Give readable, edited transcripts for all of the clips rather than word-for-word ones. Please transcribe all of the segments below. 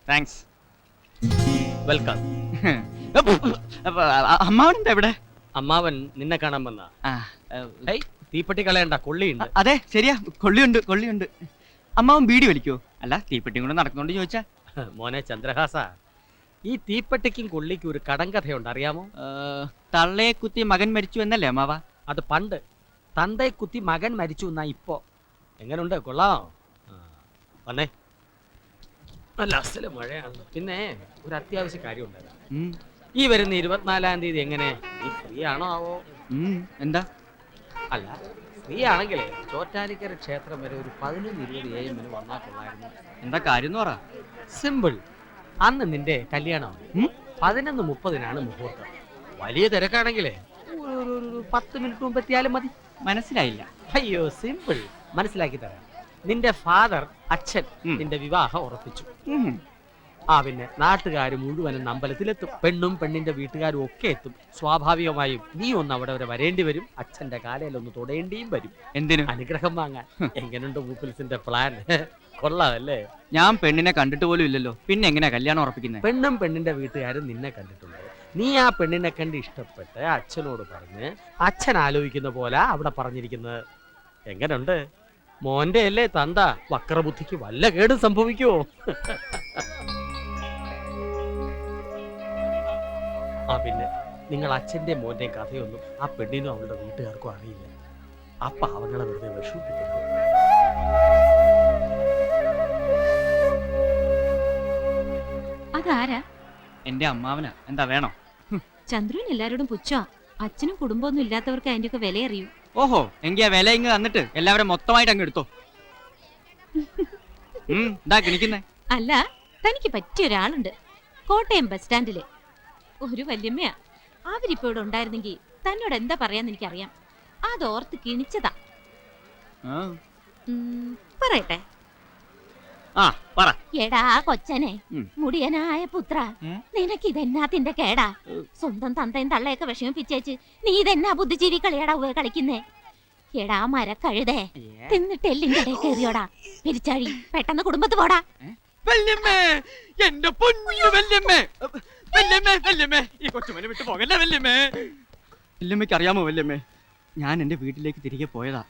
Thanks. Welcome. അമ്മാവനെന്താ ഇവിടെ? അമ്മാവൻ നിന്നെ കാണാൻ വന്ന. തീപ്പെട്ടി കളയണ്ട, കൊള്ളിയുണ്ട്. അതെ ശരിയാ, കൊള്ളിയുണ്ട്. അമ്മാവൻ ബീഡി വലിക്കോ? അല്ല തീപ്പെട്ടിയും കൂടെ നടക്കുന്നോണ്ട് ചോദിച്ചാ. മോനെ ചന്ദ്രഹാസ, ഈ തീപ്പെട്ടിക്കും കൊള്ളിക്കും ഒരു കടങ്കഥയുണ്ട്, അറിയാമോ? തള്ളയെ കുത്തി മകൻ മരിച്ചു എന്നല്ലേ അമ്മാവ? അത് പണ്ട്. തന്തയെ കുത്തി മകൻ മരിച്ചു എന്നാ ഇപ്പോ. എങ്ങനുണ്ട്, കൊള്ളാം? വന്നേ. നല്ല അസല മഴയാണ്. പിന്നെ ഒരു അത്യാവശ്യ കാര്യം ഉണ്ടായിരുന്നു. ഈ വരുന്ന 24-ാം തീയതി എങ്ങനെ, നീ ഫ്രീ ആണോ ആവോ? എന്താ? അല്ല, ഫ്രീ ആണെങ്കിലേ ചോറ്റാനിക്കര ക്ഷേത്രം വരെ ഒരു 11-20 AM വന്നാൽ കൊള്ളായിരുന്നു. എന്താ കാര്യം എന്ന് പറ. സിമ്പിൾ. അന്ന് നിന്റെ കല്യാണം 11:30 മുഹൂർത്തം. വലിയ തിരക്കാണെങ്കിലേ ഒരു 10 മിനിറ്റ് മുമ്പ് എത്തിയാലും മതി. മനസ്സിലായില്ല. അയ്യോ, സിമ്പിൾ. മനസ്സിലാക്കി തരാം. നിന്റെ ഫാദർ, അച്ഛൻ നിന്റെ വിവാഹം ഉറപ്പിച്ചു. പിന്നെ നാട്ടുകാർ മുഴുവനും അമ്പലത്തിലെത്തും. പെണ്ണും പെണ്ണിന്റെ വീട്ടുകാരും ഒക്കെ എത്തും. സ്വാഭാവികമായും നീ ഒന്ന് അവിടെ വരെ വരേണ്ടി വരും. അച്ഛന്റെ കാലയിൽ ഒന്ന് തൊടേണ്ടിയും വരും. എന്തിനു? അനുഗ്രഹം വാങ്ങാൻ. എങ്ങനെയുണ്ട് മൂപ്പിൽസിന്റെ പ്ലാൻ? കൊള്ളാമല്ലേ? ഞാൻ പെണ്ണിനെ കണ്ടിട്ട് പോലും ഇല്ലല്ലോ, പിന്നെ എങ്ങനെയാ കല്യാണം ഉറപ്പിക്കുന്നത്? പെണ്ണും പെണ്ണിന്റെ വീട്ടുകാരും നിന്നെ കണ്ടിട്ടുണ്ട്. നീ ആ പെണ്ണിനെ കണ്ട് ഇഷ്ടപ്പെട്ട് അച്ഛനോട് പറഞ്ഞ് അച്ഛൻ ആലോചിക്കുന്ന പോലെ അവിടെ പറഞ്ഞിരിക്കുന്നത്. എങ്ങനെയുണ്ട്? മോന്റെ അല്ലേ തന്ത, വക്രബുദ്ധിക്ക് വല്ല കേടും സംഭവിക്കുവോ? പിന്നെ നിങ്ങൾ അച്ഛന്റെ മോന്റെയും കഥയൊന്നും ആ പെണ്ണിനും അവളുടെ വീട്ടുകാർക്കും അറിയില്ല. അപ്പൊ അവങ്ങളെ വെറുതെ വിഷമിപ്പിക്കരുത്. അതാരാ? എന്റെ അമ്മാവനാ. എന്താ വേണോ? ചന്ദ്രൻ എല്ലാരോടും പുച്ഛാ. അച്ഛനും കുടുംബമൊന്നും ഇല്ലാത്തവർക്ക് അതിന്റെ ഒക്കെ വില അറിയൂ. ഓഹോ, എങ്കിൽ ആ വില ഇങ്ങ് തന്നിട്ട് എല്ലാവരും മൊത്തമായിട്ട് അങ്ങ് എടുത്തോ. എന്താ കിണിക്കുന്നേ? അല്ല, തനിക്ക് പറ്റിയ ഒരാളുണ്ട് കോട്ടയം ബസ് സ്റ്റാൻഡില്. ഒരു വല്യമ്മയാ. അവരിപ്പോ ഇവിടെ ഉണ്ടായിരുന്നെങ്കിൽ തന്നോട് എന്താ പറയാന്ന് എനിക്കറിയാം. അതോർത്ത് കിണിച്ചതാ. പറയട്ടെ? എടാ കൊച്ചനെ, മുടിയനായ പുത്ര, നിനക്ക് ഇതെന്നാത്തിന്റെ കേടാ? സ്വന്തം തന്തയും തള്ളയൊക്കെ വിഷമിപ്പിച്ചേച്ച് നീ ഇതെന്നാ ബുദ്ധിജീവി കളിയാടാ കളിക്കുന്നേ? എടാ മരക്കഴുതേ, തിന്നിട്ട് എല്ലിന്റെ ഇടയിൽ കയറിയോടാ പിരിച്ചാഴി. പെട്ടെന്ന് കുടുംബത്ത് പോടാ. എന്റെ പൊന്നു വല്യമ്മേ, ഈ കൊച്ചുമനെ വിട്ടു പോകല്ലേ വല്യമ്മേ. വല്യമ്മയ്ക്ക് അറിയാമോ വല്യമ്മേ, ഞാൻ എന്റെ വീട്ടിലേക്ക് തിരികെ പോയതാ.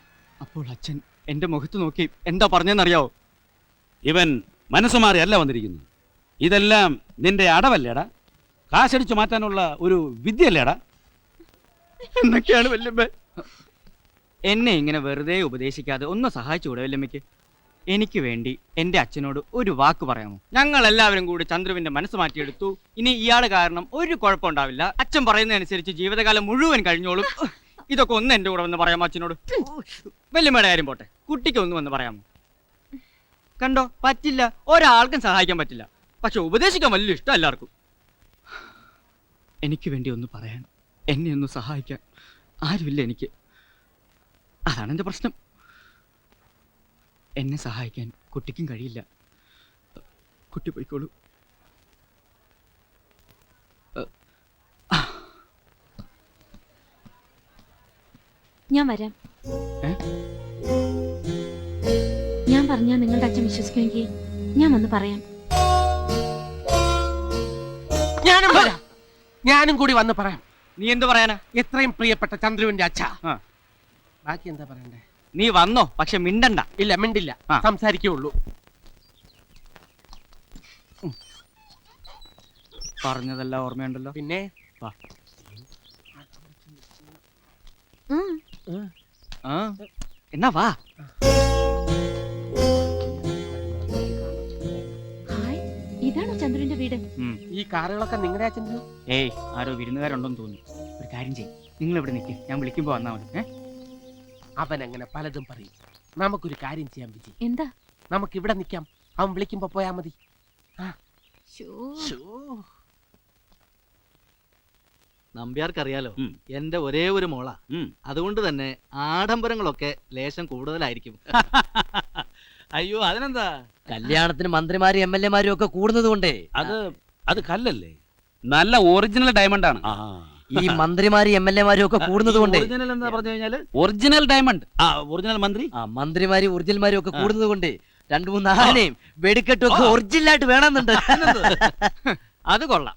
അപ്പോൾ അച്ഛൻ എന്റെ മുഖത്ത് നോക്കി എന്താ പറഞ്ഞെന്നറിയാവോ? ഇവൻ മനസ്സുമാറിയല്ല വന്നിരിക്കുന്നു. ഇതെല്ലാം നിന്റെ അടവല്ലേടാ? കാശടിച്ചു മാറ്റാനുള്ള ഒരു വിദ്യല്ലേടാ? എന്നൊക്കെയാണ് വല്യമ്മ. എന്നെ ഇങ്ങനെ വെറുതെ ഉപദേശിക്കാതെ ഒന്ന് സഹായിച്ചുകൂടെ വല്യമ്മയ്ക്ക്? എനിക്ക് വേണ്ടി എന്റെ അച്ഛനോട് ഒരു വാക്ക് പറയാമോ? ഞങ്ങൾ എല്ലാവരും കൂടി ചന്ദ്രുവിന്റെ മനസ്സ് മാറ്റിയെടുത്തു. ഇനി ഇയാള് കാരണം ഒരു കുഴപ്പമുണ്ടാവില്ല. അച്ഛൻ പറയുന്നതനുസരിച്ച് ജീവിതകാലം മുഴുവൻ കഴിഞ്ഞോളും. ഇതൊക്കെ ഒന്ന് എന്റെ കൂടെ വന്ന് പറയാമോ അച്ഛനോട്? വല്യമ്മയുടെ കാര്യം പോട്ടെ, കുട്ടിക്ക് ഒന്ന് വന്ന് പറയാമോ? കണ്ടോ, പറ്റില്ല. ഒരാൾക്കും സഹായിക്കാൻ പറ്റില്ല. പക്ഷെ ഉപദേശിക്കാൻ വലിയ ഇഷ്ടം എല്ലാവർക്കും. എനിക്ക് വേണ്ടി ഒന്ന് പറയാൻ, എന്നെ ഒന്ന് സഹായിക്കാൻ ആരുമില്ല എനിക്ക്. അതാണ് എൻ്റെ പ്രശ്നം. എന്നെ സഹായിക്കാൻ കുട്ടിക്കും കഴിയില്ല. കുട്ടി പോയിക്കോളൂ. ഞാൻ വരാം. ഞാൻ പറഞ്ഞാൽ നിങ്ങളുടെ അച്ഛൻ വിശ്വസിക്കുമെങ്കിൽ ഞാൻ വന്ന് പറയാം. ഞാനും കൂടി വന്ന് പറയാം. നീ എന്ത് പറയാനാ? എത്രയും പ്രിയപ്പെട്ട ചന്ദ്രുവിന്റെ അച്ഛ. ബാക്കി എന്താ പറയണ്ടേ? നീ വന്നോ, പക്ഷെ മിണ്ടണ്ട. ഇല്ല, മിണ്ടില്ല, സംസാരിക്കുള്ളൂ. പറഞ്ഞതെല്ലാം ഓർമ്മയുണ്ടല്ലോ. പിന്നെ എന്നാ വാ. ഇതാണോ ചന്ദ്രന്റെ വീട്? ഈ കാറുകളൊക്കെ നിങ്ങളുടെ അച്ഛൻ്റെ? ഏയ്, ആരോ വിരുന്നുകാരുണ്ടെന്ന് തോന്നുന്നു. ഒരു കാര്യം ചെയ്യും, നിങ്ങൾ ഇവിടെ നിൽക്ക്, ഞാൻ വിളിക്കുമ്പോ വന്നാ മതി. അവൻ അങ്ങനെ പലതും പറയും. നമുക്കൊരു കാര്യം ചെയ്യാൻ വിജി. എന്താ? നമുക്ക് ഇവിടെ നിൽക്കാം, അവൻ വിളിക്കുമ്പോ പോയാ മതി. നമ്പ്യാർക്കറിയാലോ, എന്റെ ഒരേ ഒരു മോള. അതുകൊണ്ട് തന്നെ ആഡംബരങ്ങളൊക്കെ ലേശം കൂടുതലായിരിക്കും. അയ്യോ, അതിനെന്താ? കല്യാണത്തിന് മന്ത്രിമാരും MLA മാരും ഒക്കെ കൂടുന്നത് കൊണ്ടേ. അത് കല്ലല്ലേ, നല്ല ഒറിജിനൽ ഡയമണ്ട് ആണ്. ഈ മന്ത്രിമാരും MLA മാരും ഒക്കെ കൂടുന്നത് കൊണ്ട്. ഒറിജിനൽ എന്താ പറഞ്ഞു കഴിഞ്ഞാല്? Original diamond. ഒറിജിനൽ മന്ത്രി. മന്ത്രിമാരും ഒറിജിനൽമാരും ഒക്കെ കൂടുന്നത് കൊണ്ട് രണ്ടു മൂന്ന് ആനയും വെടിക്കെട്ടും ഒക്കെ ഒറിജിനലായിട്ട് വേണമെന്നുണ്ട്. അത് കൊള്ളാം.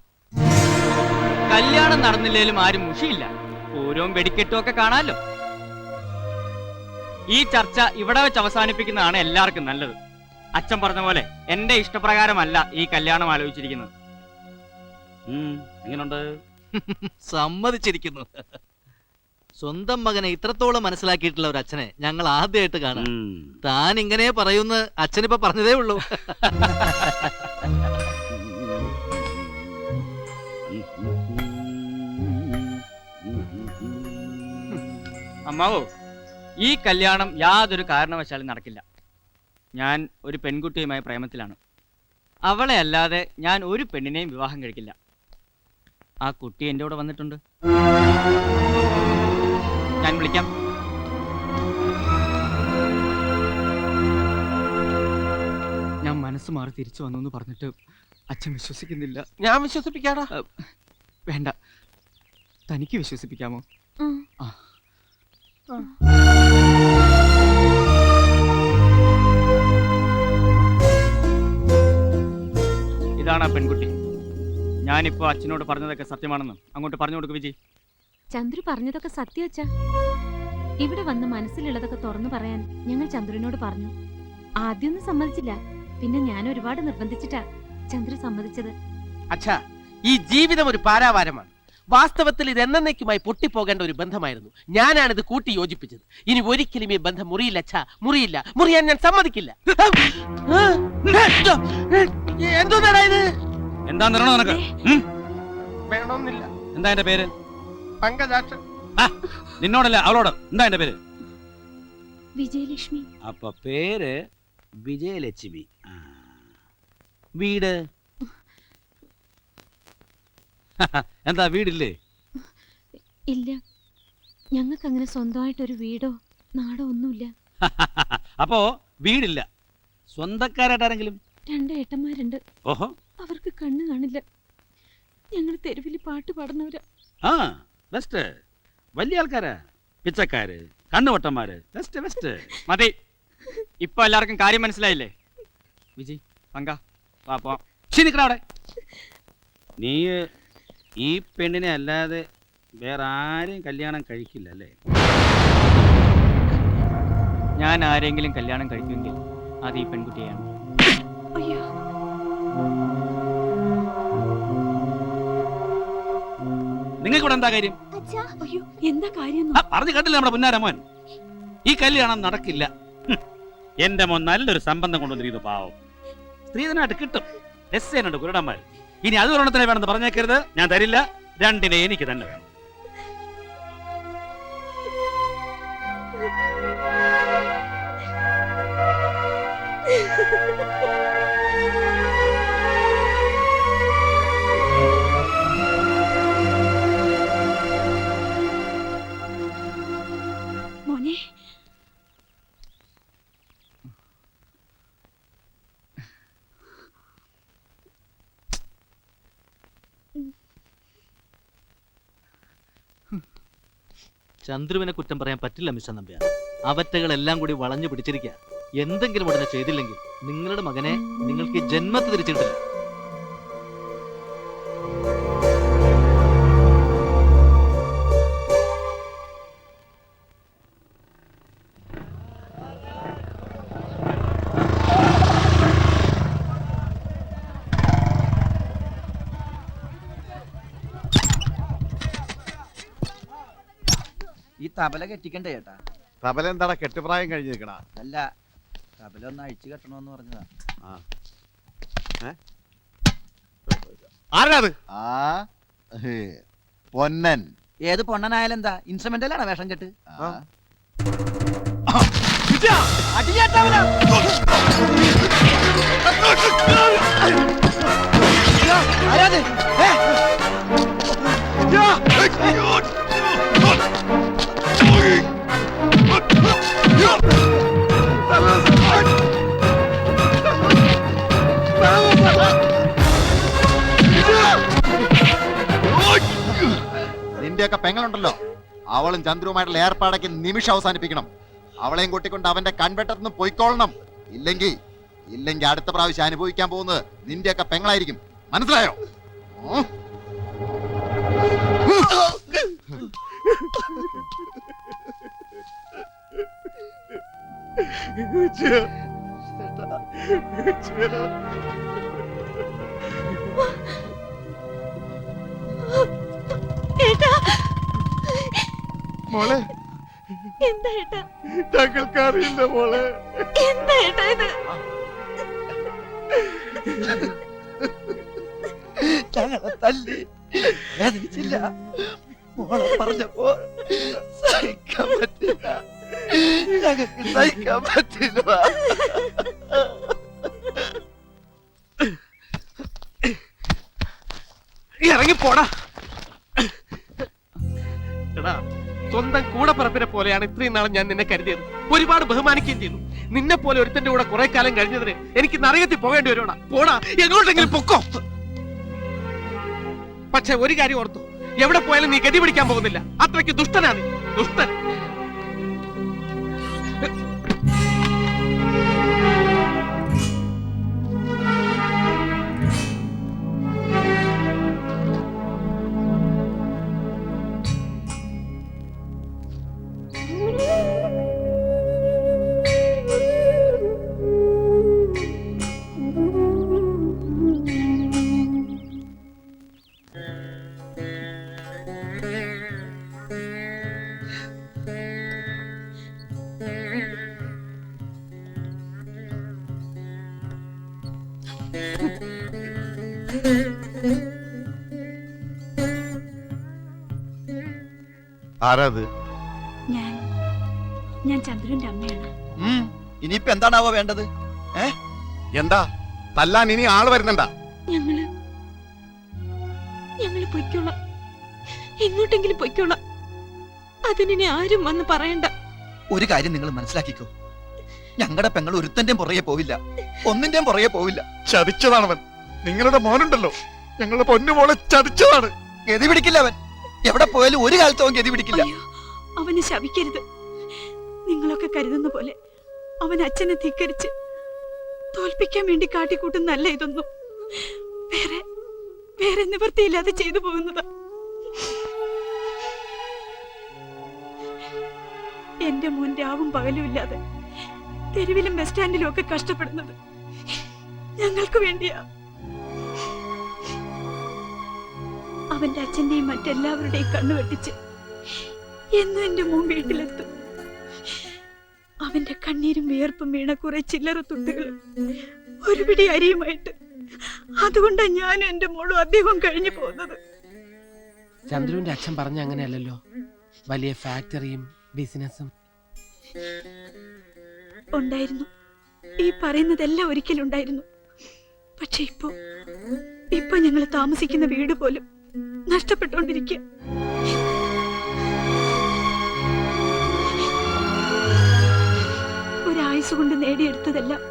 കല്യാണം നടന്നില്ലേലും ആരും മുഷിയില്ല. പൂരവും വെടിക്കെട്ടും ഒക്കെ കാണാലോ. ഈ ചർച്ച ഇവിടെ വെച്ച് അവസാനിപ്പിക്കുന്നതാണ് എല്ലാവർക്കും നല്ലത്. അച്ഛൻ പറഞ്ഞ പോലെ എന്റെ ഇഷ്ടപ്രകാരമല്ല ഈ കല്യാണം ആലോചിച്ചിരിക്കുന്നത്. എങ്ങനെയുണ്ട്? സമ്മതിച്ചിരിക്കുന്നു. സ്വന്തം മകനെ ഇത്രത്തോളം മനസ്സിലാക്കിയിട്ടുള്ള ഒരു അച്ഛനെ ഞങ്ങൾ ആദ്യമായിട്ട് കാണാം. താൻ ഇങ്ങനെ പറയുന്ന അച്ഛനിപ്പോ പറഞ്ഞതേ ഉള്ളൂ. അമ്മാവോ, ഈ കല്യാണം യാതൊരു കാരണവശാലും നടക്കില്ല. ഞാൻ ഒരു പെൺകുട്ടിയുമായി പ്രേമത്തിലാണ്. അവളെ അല്ലാതെ ഞാൻ ഒരു പെണ്ണിനെയും വിവാഹം കഴിക്കില്ല. ആ കുട്ടി എൻ്റെ കൂടെ വന്നിട്ടുണ്ട്. ഞാൻ വിളിക്കാം. ഞാൻ മനസ്സ് മാറി തിരിച്ചു വന്നു എന്ന് പറഞ്ഞിട്ട് അച്ഛൻ വിശ്വസിക്കുന്നില്ല. ഞാൻ വിശ്വസിപ്പിക്കാടാ. വേണ്ട, തനിക്ക് വിശ്വസിപ്പിക്കാമോ? ആ. ഇതാണ് ആ പെൺകുട്ടി. ഞാനിപ്പോ അച്ഛനോട് പറഞ്ഞതൊക്കെ സത്യമാണെന്ന് അങ്ങോട്ട് പറഞ്ഞു കൊടുക്കും വിജി. ചന്ദ്രു പറഞ്ഞതൊക്കെ സത്യം അച്ഛാ. ഇവിടെ വന്ന് മനസ്സിലുള്ളതൊക്കെ തുറന്നു പറയാൻ ഞങ്ങൾ ചന്ദ്രനോട് പറഞ്ഞു. ആദ്യമൊന്നും സമ്മതിച്ചില്ല. പിന്നെ ഞാൻ ഒരുപാട് നിർബന്ധിച്ചിട്ടാ ചന്ദ്രു സമ്മതിച്ചത്. അച്ഛാ, ഈ ജീവിതം ഒരു പാരാവാരമാണ്. വാസ്തവത്തിൽ ഇത് എന്നേക്കുമായി പൊട്ടിപ്പോകേണ്ട ഒരു ബന്ധമായിരുന്നു. ഞാനാണിത് കൂട്ടി യോജിപ്പിച്ചത്. ഇനി ഒരിക്കലും ഈ ബന്ധം മുറിയില്ല അച്ഛാ, മുറിയില്ല. മുറിയാൻ ഞാൻ സമ്മതിക്കില്ല. എന്തോന്നാടാ ഇത്? എന്താ നിറണോ നിനക്ക്? വേണമെന്നില്ല. എന്താ എന്റെ പേര്? പങ്കജാക്ഷൻ. നിന്നോടല്ല അവളോട്. എന്താ എന്റെ പേര്? വിജയലക്ഷ്മി. അപ്പൊ പേര് വിജയലക്ഷ്മി. വീട് എന്താ വീടില്ലേ? ഇല്ല, ഞങ്ങൾക്ക് അങ്ങനെ സ്വന്തമായിട്ടൊരു വീടോ നാടോ ഒന്നുമില്ല. അപ്പോ വീടില്ല. സ്വന്തക്കാരായിട്ട് ആരെങ്കിലും? 2 ഏട്ടന്മാരുണ്ട്. ഓഹോ, അവർക്ക് കണ്ണ് കാണില്ല. ഞങ്ങൾ തെരുവിൽ പാട്ട് പാടുന്നവരാ. ആ ബെസ്റ്റ്. വലിയ ആൾക്കാരാ, പിച്ചക്കാര്, കണ്ണുവട്ടന്മാര്. Best best. മതി, ഇപ്പൊ എല്ലാവർക്കും കാര്യം മനസ്സിലായില്ലേ? വിജി, പങ്ക, വാ പോവാം. നിക്കടാ അവിടെ. നീ ഈ പെണ്ണിനെ അല്ലാതെ വേറെ ആരെയും കല്യാണം കഴിക്കില്ല അല്ലേ? ഞാൻ ആരെങ്കിലും കല്യാണം കഴിക്കുമെങ്കിൽ അത് ഈ പെൺകുട്ടിയാണ്. അയ്യോ, നിങ്ങൾക്ക് ഇവിടെ എന്താ കാര്യം? അയ്യോ, എന്താ കാര്യം? പറഞ്ഞു കേട്ടില്ല നമ്മുടെ പുന്നാരമോൻ. ഈ കല്യാണം നടക്കില്ല. എന്റെ മോൻ നല്ലൊരു സംബന്ധം കൊണ്ടുവന്നിരിക്കുന്നു. പാവം സ്ത്രീധനായിട്ട് കിട്ടും. എസ്സേനുണ്ട് കുരുടന്മാർ. ഇനി അത് ഒരെണ്ണത്തിനെ വേണമെന്ന് പറഞ്ഞേക്കരുത്. ഞാൻ തരില്ല. 2 എനിക്ക് തന്നെ വേണം. മോനെ, ചന്ദ്രുവിനെ കുറ്റം പറയാൻ പറ്റില്ല മിസ്റ്റർ നമ്പ്യാർ. അവറ്റകളെല്ലാം കൂടി വളഞ്ഞു പിടിച്ചിരിക്കുക. എന്തെങ്കിലും ഉടനെ ചെയ്തില്ലെങ്കിൽ നിങ്ങളുടെ മകനെ നിങ്ങൾക്ക് ജന്മത്ത് തിരിച്ചു കിട്ടില്ല. ഈ തബല കെട്ടിക്കണ്ടേ ചേട്ടാ? തബല എന്താടാ കെട്ടുപ്രായം കഴിഞ്ഞ് നിൽക്കണ? അല്ല, തബല ഒന്ന് അഴിച്ചു കെട്ടണോന്ന് പറഞ്ഞതാ. ആരാത്? പൊന്നൻ. ഏത് പൊണ്ണനായാലും എന്താ? ഇൻസ്ട്രുമെന്റലാണ് വേഷം കെട്ട്. ആരാത്? നിന്റെയൊക്കെ പെങ്ങളുണ്ടല്ലോ, അവളും ചന്ദ്രുവുമായിട്ടുള്ള ഏർപ്പാടൊക്കെ നിമിഷം അവസാനിപ്പിക്കണം. അവളെയും കൂട്ടിക്കൊണ്ട് അവന്റെ കൺവെട്ടറിന് പൊയ്ക്കൊള്ളണം. ഇല്ലെങ്കിൽ ഇല്ലെങ്കിൽ അടുത്ത പ്രാവശ്യം അനുഭവിക്കാൻ പോകുന്നത് നിന്റെയൊക്കെ പെങ്ങളായിരിക്കും. മനസ്സിലായോ? ഓ? ഏട്ടാ മോളെ, എന്താ ഏട്ടാ? ഞങ്ങൾക്കറിയില്ല മോളെ. എന്താ ഏട്ടാ ഇത്? ഞങ്ങളെ തല്ലി വേദനിച്ചില്ല. മോളെ പറഞ്ഞപ്പോ സഹിക്കാൻ പറ്റില്ല. ഞങ്ങൾക്ക് സഹിക്കാൻ പറ്റില്ല. ഇറങ്ങി പോടാ. എടാ, സ്വന്തം കൂടപ്പിറപ്പിനെ പോലെയാണ് ഇത്രയും നാളും ഞാൻ നിന്നെ കരുതിയത്. ഒരുപാട് ബഹുമാനിക്കുകയും ചെയ്തു. നിന്നെ പോലെ ഒരുത്തന്റെ കൂടെ കുറെ കാലം കഴിഞ്ഞതിന് എനിക്ക് നരകത്തിൽ പോകേണ്ടി വരുവാടാ. പോടാ, എങ്ങോട്ടെങ്കിലും പൊക്കോ. പക്ഷെ ഒരു കാര്യം ഓർത്തു, എവിടെ പോയാലും നീ ഗതി പിടിക്കാൻ പോകുന്നില്ല. അത്രയ്ക്ക് ദുഷ്ടനാണ് നീ. ദുഷ്ടൻ. ആരാത്? ഞാൻ ചന്ദ്രന്റെ അമ്മയാണ്. ഇനിയിപ്പോ എന്താണാവോ വേണ്ടത്? എന്താ തല്ലാൻ ഇനി ആള് വരുന്നുണ്ടാ? ഞങ്ങള് പൊയ്ക്കോളാം, എങ്ങോട്ടെങ്കിലും പൊയ്ക്കോളാം. അതിനി ആരും വന്ന് പറയണ്ട. ഒരു കാര്യം നിങ്ങൾ മനസ്സിലാക്കിക്കോ, ഞങ്ങളുടെ പെങ്ങൾ ഒരുത്തന്റെയും പുറകെ പോവില്ല, ഒന്നിന്റെയും പുറകെ പോവില്ല. ചതിച്ചതാണവൻ. നിങ്ങളുടെ മോനുണ്ടല്ലോ, ഞങ്ങളുടെ പൊന്നുമോളെ ചതിച്ചതാണ്. ഗതി പിടിക്കില്ല അവൻ. എവിടെ പോയാലും ഒരു കാലത്ത് അവൻ ഗതി പിടിക്കില്ല. അവനെ ശപിക്കരുത്. നിങ്ങളൊക്കെ കരുതുന്ന പോലെ അവൻ അച്ഛനെ ധിക്കരിച്ച് തോൽപ്പിക്കാൻ വേണ്ടി കാട്ടിക്കൂട്ടുന്നല്ല ഇതൊന്നും. വേറെ നിവൃത്തിയില്ലാതെ ചെയ്തു പോകുന്നതാ. എന്റെ മോൻ രാവും പകലും ഇല്ലാതെ തെരുവിലും ബസ് സ്റ്റാൻഡിലും ഒക്കെ കഷ്ടപ്പെടുന്നത് ഞങ്ങൾക്ക് വേണ്ടിയാ. അവന്റെ അച്ഛന്റെയും മറ്റെല്ലാവരുടെയും കണ്ണു വെട്ടിച്ച് എന്നും എന്റെ മോൻ വീട്ടിലെത്തും. അവന്റെ കണ്ണീരും വിയർപ്പും വീണ കുറെ ചില്ലറ തുണ്ടുകളും ഒരു പിടി അരിയുമായിട്ട്. അതുകൊണ്ടാ ഞാനും എന്റെ മോളും അദ്ദേഹം കഴിഞ്ഞു പോകുന്നത്. ചന്ദ്രുവിന്റെ അച്ഛൻ പറഞ്ഞ അങ്ങനെയല്ലല്ലോ. വലിയ ഫാക്ടറിയും ബിസിനസ്സും ഉണ്ടായിരുന്നു. ഈ പറയുന്നതെല്ലാം ഒരിക്കലുണ്ടായിരുന്നു. പക്ഷെ ഇപ്പൊ ഞങ്ങൾ താമസിക്കുന്ന വീട് പോലും നഷ്ടപ്പെട്ടുകൊണ്ടിരിക്കുക. ഒരായുസ് കൊണ്ട് നേടിയെടുത്തതെല്ലാം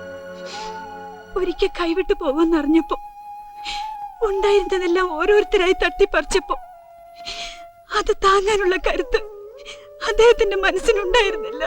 ഒരിക്കൽ കൈവിട്ടു പോകുമെന്നറിഞ്ഞപ്പോ, ഉണ്ടായിരുന്നതെല്ലാം ഓരോരുത്തരായി തട്ടിപ്പറിച്ചപ്പോ അത് താങ്ങാനുള്ള കരുത്ത് അദ്ദേഹത്തിന്റെ മനസ്സിനുണ്ടായിരുന്നില്ല.